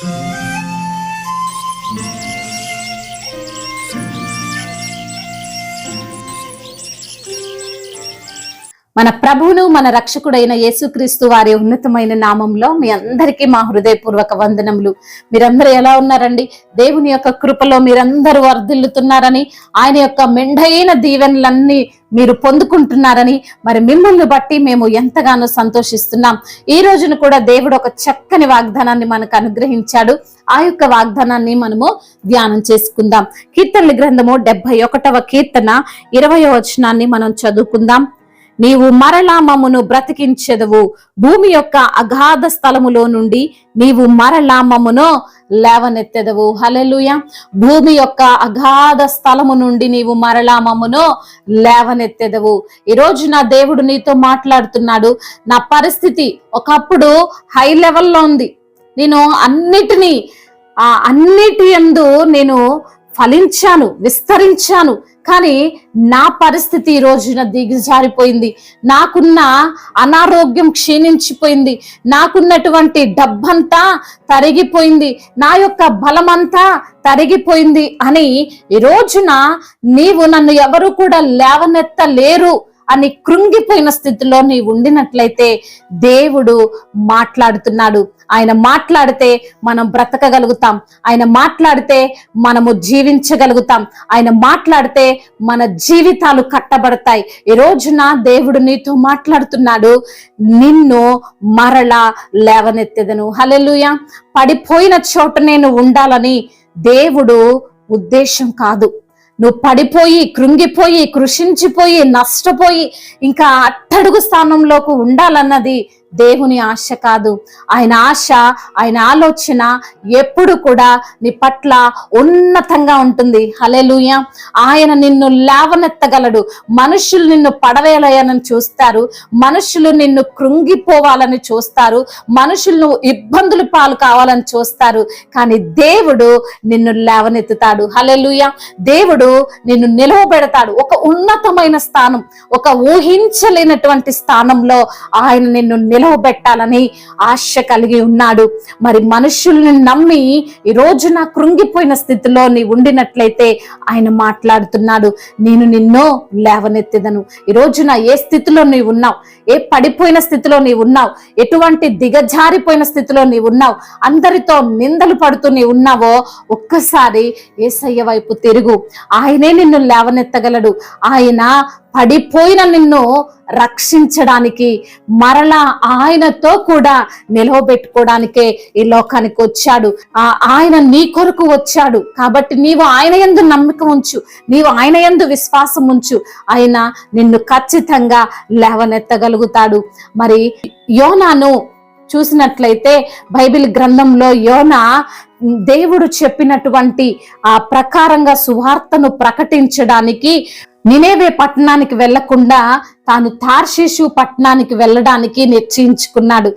మన ప్రభువును మన రక్షకుడైన యేసుక్రీస్తు వారి ఉన్నతమైన నామంలో మీ అందరికీ మా హృదయపూర్వక వందనములు. మీరందరూ ఎలా ఉన్నారండి? దేవుని యొక్క కృపలో మీరందరూ వర్ధిల్లుతున్నారని, ఆయన యొక్క మెండైన దీవెనలన్నీ మీరు పొందుకుంటున్నారని మరి మిమ్మల్ని బట్టి మేము ఎంతగానో సంతోషిస్తున్నాం. ఈ రోజును కూడా దేవుడు ఒక చక్కని వాగ్దానాన్ని మనకు అనుగ్రహించాడు. ఆ యొక్క వాగ్దానాన్ని మనము ధ్యానం చేసుకుందాం. కీర్తనల గ్రంథము 71వ కీర్తన 20వ వచనాన్ని మనం చదువుకుందాం. నీవు మరలా మమ్మును బ్రతికించెదవు, భూమి యొక్క అగాధ స్థలములో నుండి నీవు మరలా మమ్మును లేవనెత్తెదవు. హల్లెలూయా. భూమి యొక్క అగాధ స్థలము నుండి నీవు మరలా మమ్మును లేవనెత్తెదవు. ఈ రోజు నా దేవుడు నీతో మాట్లాడుతున్నాడు. నా పరిస్థితి ఒకప్పుడు హై లెవెల్లో ఉంది. నేను అన్నిటి యందు నేను ఫలించాను, విస్తరించాను. కానీ నా పరిస్థితి ఈ రోజున దిగజారిపోయింది. నాకున్న అనారోగ్యం క్షీణించిపోయింది. నాకున్నటువంటి డబ్బంతా తరిగిపోయింది. నా యొక్క బలమంతా తరిగిపోయింది అని ఈ రోజున నీవు నన్ను ఎవరు కూడా లేవనెత్తలేరు అని కృంగిపోయిన స్థితిలో నీవు ఉండినట్లయితే దేవుడు మాట్లాడుతున్నాడు. ఆయన మాట్లాడితే మనం బ్రతకగలుగుతాం. ఆయన మాట్లాడితే మనము జీవించగలుగుతాం. ఆయన మాట్లాడితే మన జీవితాలు కట్టబడతాయి. ఈ రోజున దేవుడు నీతో మాట్లాడుతున్నాడు. నిన్ను మరలా లేవనెత్తెదను. హల్లెలూయా. పడిపోయిన చోట నేను ఉండాలని దేవుడు ఉద్దేశం కాదు. నువ్వు పడిపోయి, కృంగిపోయి, కృషించిపోయి, నష్టపోయి ఇంకా అట్టడుగు స్థానంలోకి ఉండాలన్నది దేవుని ఆశ కాదు. ఆయన ఆశ, ఆయన ఆలోచన ఎప్పుడు కూడా నీ పట్ల ఉన్నతంగా ఉంటుంది. హల్లెలూయా. ఆయన నిన్ను లేవనెత్తగలడు. మనుషులు నిన్ను పడవేయాలని చూస్తారు, మనుషులు నిన్ను కృంగిపోవాలని చూస్తారు, మనుషులు ఇబ్బందులు పాలు కావాలని చూస్తారు. కానీ దేవుడు నిన్ను లేవనెత్తుతాడు. హల్లెలూయా. దేవుడు నిన్ను నిలవబెడతాడు. ఒక ఉన్నతమైన స్థానం, ఒక ఊహించలేనటువంటి స్థానంలో ఆయన నిన్ను నిలవబెట్టాలని ఆశ కలిగి ఉన్నాడు. మరి మనుషుల్ని నమ్మి ఈ రోజున కృంగిపోయిన స్థితిలో నీ ఉండినట్లయితే ఆయన మాట్లాడుతున్నాడు. నేను నిన్ను లేవనెత్తెదను. ఈ రోజున ఏ స్థితిలో నీవు ఉన్నావు, ఏ పడిపోయిన స్థితిలో నీవు ఉన్నావు, ఎటువంటి దిగజారిపోయిన స్థితిలో నీవు ఉన్నావు, అందరితో నిందలు పడుతూ నీవు ఉన్నావో ఒక్కసారి యేసయ్య వైపు తిరుగు. ఆయనే నిన్ను లేవనెత్తగలడు. ఆయన పడిపోయిన నిన్ను రక్షించడానికి, మరలా ఆయనతో కూడా నిలవబెట్టుకోవడానికే ఈ లోకానికి వచ్చాడు. ఆయన నీ కొరకు వచ్చాడు. కాబట్టి నీవు ఆయన యందు నమ్మకం ఉంచు, నీవు ఆయన యందు విశ్వాసం ఉంచు. ఆయన నిన్ను ఖచ్చితంగా లేవనెత్తగలుగుతాడు. మరి యోనాను చూసినట్లయితే బైబిల్ గ్రంథంలో యోనా దేవుడు చెప్పినటువంటి ఆ ప్రకారంగా సువార్తను ప్రకటించడానికి నినేవే పట్టణానికి వెళ్లకుండా తాను తార్షీషు పట్టణానికి వెళ్ళడానికి నిశ్చయించుకున్నాడు.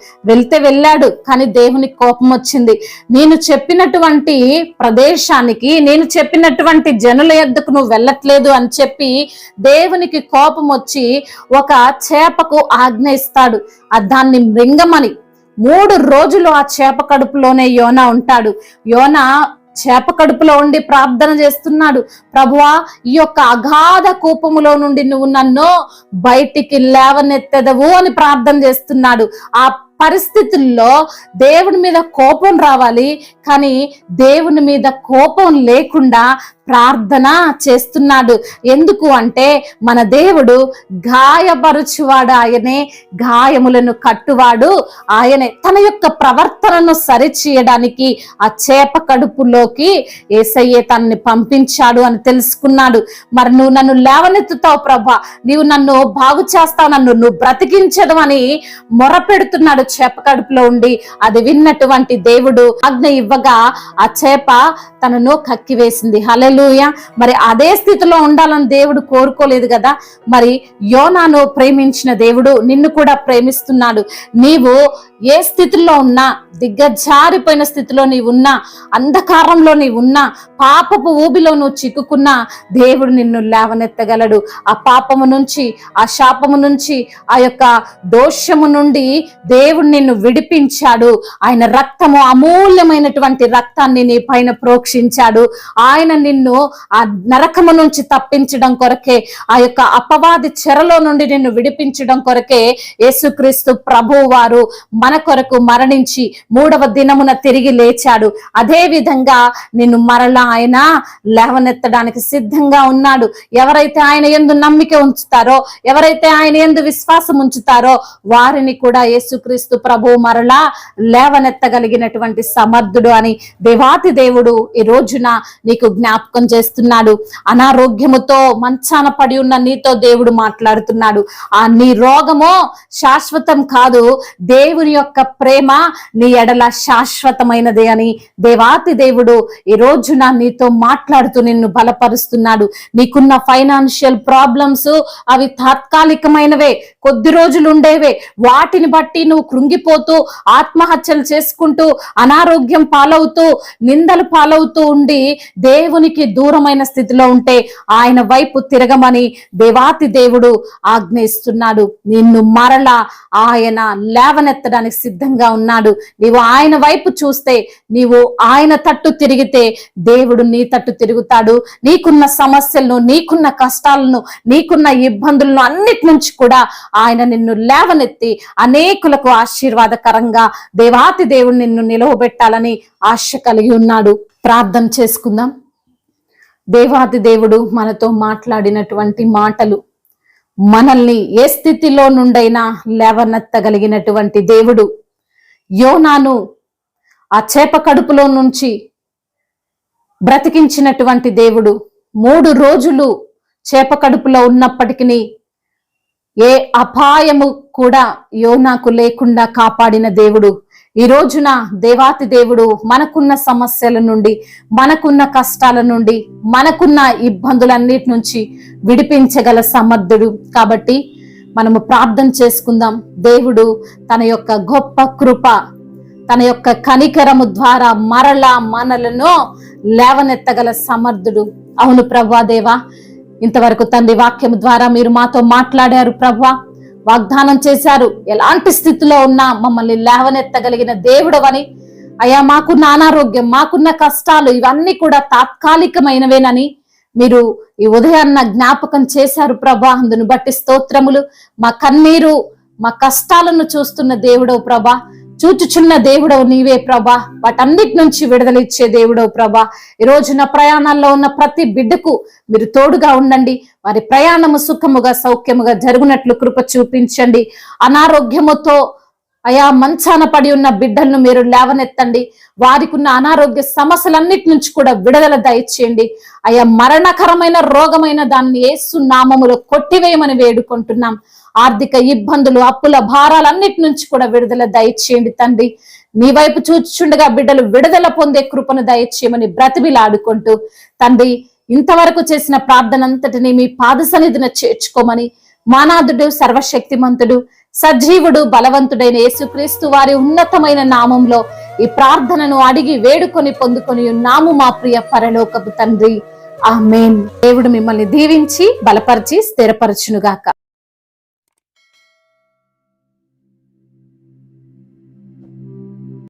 వెళ్ళాడు, కానీ దేవునికి కోపం వచ్చింది. నేను చెప్పినటువంటి ప్రదేశానికి, నేను చెప్పినటువంటి జనుల యొద్దకు నువ్వు వెళ్ళట్లేదు అని చెప్పి దేవునికి కోపం వచ్చి ఒక చేపకు ఆజ్ఞ ఇస్తాడు. దాన్ని మృంగమని. 3 రోజులు ఆ చేప కడుపులోనే యోనా ఉంటాడు. యోనా చేప కడుపులో ఉండి ప్రార్థన చేస్తున్నాడు. ప్రభువా, ఈ యొక్క అగాధ కూపములో నుండి నువ్వు నన్ను బయటికి లేవనెత్తెదవు అని ప్రార్థన చేస్తున్నాడు. ఆ పరిస్థితుల్లో దేవుని మీద కోపం రావాలి, కానీ దేవుని మీద కోపం లేకుండా ప్రార్థన చేస్తున్నాడు. ఎందుకు అంటే మన దేవుడు గాయపరుచువాడు ఆయనే, గాయములను కట్టువాడు ఆయనే. తన యొక్క ప్రవర్తనను సరిచేయడానికి ఆ చేప కడుపులోకి యేసయ్యే తనని పంపించాడు అని తెలుసుకున్నాడు. మరి నువ్వు నన్ను లేవనెత్తుతావు ప్రభా, నీవు నన్ను బాగు చేస్తావు, నువ్వు బ్రతికించదు అని మొరపెడుతున్నాడు చేప కడుపులో ఉండి. అది విన్నటువంటి దేవుడు ఆజ్ఞ ఇవ్వగా ఆ చేప తనను కక్కివేసింది. హల్లెలూయా. మరి అదే స్థితిలో ఉండాలని దేవుడు కోరుకోలేదు కదా. మరి యోనాను ప్రేమించిన దేవుడు నిన్ను కూడా ప్రేమిస్తున్నాడు. నీవు ఏ స్థితిలో ఉన్నా, దిగ్గజారిపోయిన స్థితిలో నీవున్నా, అంధకారంలో నీవున్నా, పాపపు ఊబిలో నువ్వు చిక్కుకున్నా, దేవుడు నిన్ను లేవనెత్తగలడు. ఆ పాపము నుంచి, ఆ శాపము నుంచి, ఆ యొక్క దోషము నుండి దేవుడు దేవుడు నిన్ను విడిపించాడు. ఆయన రక్తము అమూల్యమైనటువంటి రక్తాన్ని నీ పైన ప్రోక్షించాడు. ఆయన నిన్ను ఆ నరకము నుంచి తప్పించడం కొరకే, ఆ యొక్క అపవాది చెరలో నుండి నిన్ను విడిపించడం కొరకే యేసుక్రీస్తు ప్రభువు వారు మన కొరకు మరణించి 3వ దినమున తిరిగి లేచాడు. అదే విధంగా నిన్ను మరలా ఆయన లేవనెత్తడానికి సిద్ధంగా ఉన్నాడు. ఎవరైతే ఆయన యందు నమ్మిక ఉంచుతారో, ఎవరైతే ఆయన యందు విశ్వాసం ఉంచుతారో వారిని కూడా యేసుక్రీస్తు ప్రభువు మరలా లేవనెత్తగలిగినటువంటి సమర్థుడు అని దేవాతి దేవుడు ఈ రోజున నీకు జ్ఞాపకం చేస్తున్నాడు. అనారోగ్యముతో మంచాన పడి ఉన్న నీతో దేవుడు మాట్లాడుతున్నాడు. ఆ నీ రోగము శాశ్వతం కాదు, దేవుని యొక్క ప్రేమ నీ ఎడల శాశ్వతమైనదే అని దేవాతి దేవుడు ఈ రోజున నీతో మాట్లాడుతూ నిన్ను బలపరుస్తున్నాడు. నీకున్న ఫైనాన్షియల్ ప్రాబ్లమ్స్ అవి తాత్కాలికమైనవే, కొద్ది రోజులు ఉండేవే. వాటిని బట్టి నువ్వు కృంగిపోతూ ఆత్మహత్యలు చేసుకుంటూ అనారోగ్యం పాలవుతూ నిందలు పాలవుతూ ఉండి దేవునికి దూరమైన స్థితిలో ఉంటే ఆయన వైపు తిరగమని దేవాతి దేవుడు ఆజ్ఞయిస్తున్నాడు. నిన్ను మరలా ఆయన లేవనెత్తడానికి సిద్ధంగా ఉన్నాడు. నీవు ఆయన వైపు చూస్తే, నీవు ఆయన తట్టు తిరిగితే దేవుడు నీ తట్టు తిరుగుతాడు. నీకున్న సమస్యలను, నీకున్న కష్టాలను, నీకున్న ఇబ్బందులను అన్నిటి నుంచి కూడా ఆయన నిన్ను లేవనెత్తి అనేకులకు ఆశీర్వాదకరంగా దేవాతి దేవుడు నిన్ను నిలవబెట్టాలని ఆశ కలిగి ఉన్నాడు. ప్రార్థన చేసుకుందాం. దేవాతి దేవుడు మనతో మాట్లాడినటువంటి మాటలు, మనల్ని ఏ స్థితిలో నుండైనా లేవనెత్తగలిగినటువంటి దేవుడు, యోనాను ఆ చేప కడుపులో నుంచి బ్రతికించినటువంటి దేవుడు, 3 రోజులు చేప కడుపులో ఉన్నప్పటికీ ఏ అపాయము కూడా యోనాకు లేకుండా కాపాడిన దేవుడు, ఈ రోజున దేవాతి దేవుడు మనకున్న సమస్యల నుండి, మనకున్న కష్టాల నుండి, మనకున్న ఇబ్బందులన్నిటి నుంచి విడిపించగల సమర్థుడు. కాబట్టి మనము ప్రార్థన చేసుకుందాం. దేవుడు తన యొక్క గొప్ప కృప, తన యొక్క కనికరము ద్వారా మరలా మనలను లేవనెత్తగల సమర్థుడు. అవును ప్రభువా, దేవా, ఇంతవరకు తండ్రి వాక్యం ద్వారా మీరు మాతో మాట్లాడారు ప్రభువా, వాగ్దానం చేశారు. ఎలాంటి స్థితిలో ఉన్నా మమ్మల్ని లేవనెత్తగలిగిన దేవుడవని. అయ్యా, మాకున్న అనారోగ్యం, మాకున్న కష్టాలు ఇవన్నీ కూడా తాత్కాలికమైనవేనని మీరు ఈ ఉదయాన్న జ్ఞాపకం చేశారు ప్రభా. అందును బట్టి స్తోత్రములు. మా కన్నీరు, మా కష్టాలను చూస్తున్న దేవుడవు ప్రభా, చూచుచున్న దేవుడవు నీవే ప్రభా. వాటన్నిటి నుంచి విడుదలిచ్చే దేవుడవు ప్రభా. ఈ రోజున ప్రయాణాల్లో ఉన్న ప్రతి బిడ్డకు మీరు తోడుగా ఉండండి. వారి ప్రయాణము సుఖముగా సౌఖ్యముగా జరుగునట్లు కృప చూపించండి. అనారోగ్యముతో అయా మంచాన పడి ఉన్న బిడ్డలను మీరు లేవనెత్తండి. వారికి ఉన్న అనారోగ్య సమస్యలన్నిటి నుంచి కూడా విడుదల దయచేయండి. అయా మరణకరమైన రోగమైన దాన్ని యేసు నామములో కొట్టివేయమని వేడుకుంటున్నాం. ఆర్థిక ఇబ్బందులు, అప్పుల భారాలన్నిటి నుంచి కూడా విడుదల దయచేయండి తండ్రి. నీ వైపు చూచుచుండగా బిడ్డలు విడుదల పొందే కృపను దయచేయమని బ్రతిమిలాడుకుంటూ తండ్రి, ఇంతవరకు చేసిన ప్రార్థన అంతటిని మీ పాద సన్నిధిన చేర్చుకోమని మానాథుడు, సర్వశక్తిమంతుడు, సజీవుడు, బలవంతుడైన యేసుక్రీస్తు వారి ఉన్నతమైన నామంలో ఈ ప్రార్థనను అడిగి వేడుకొని పొందుకొని ఉన్నాము మా ప్రియ పరలోకపు తండ్రి. ఆమేన్. దేవుడు మిమ్మల్ని దీవించి బలపరిచి స్థిరపరచునుగాక.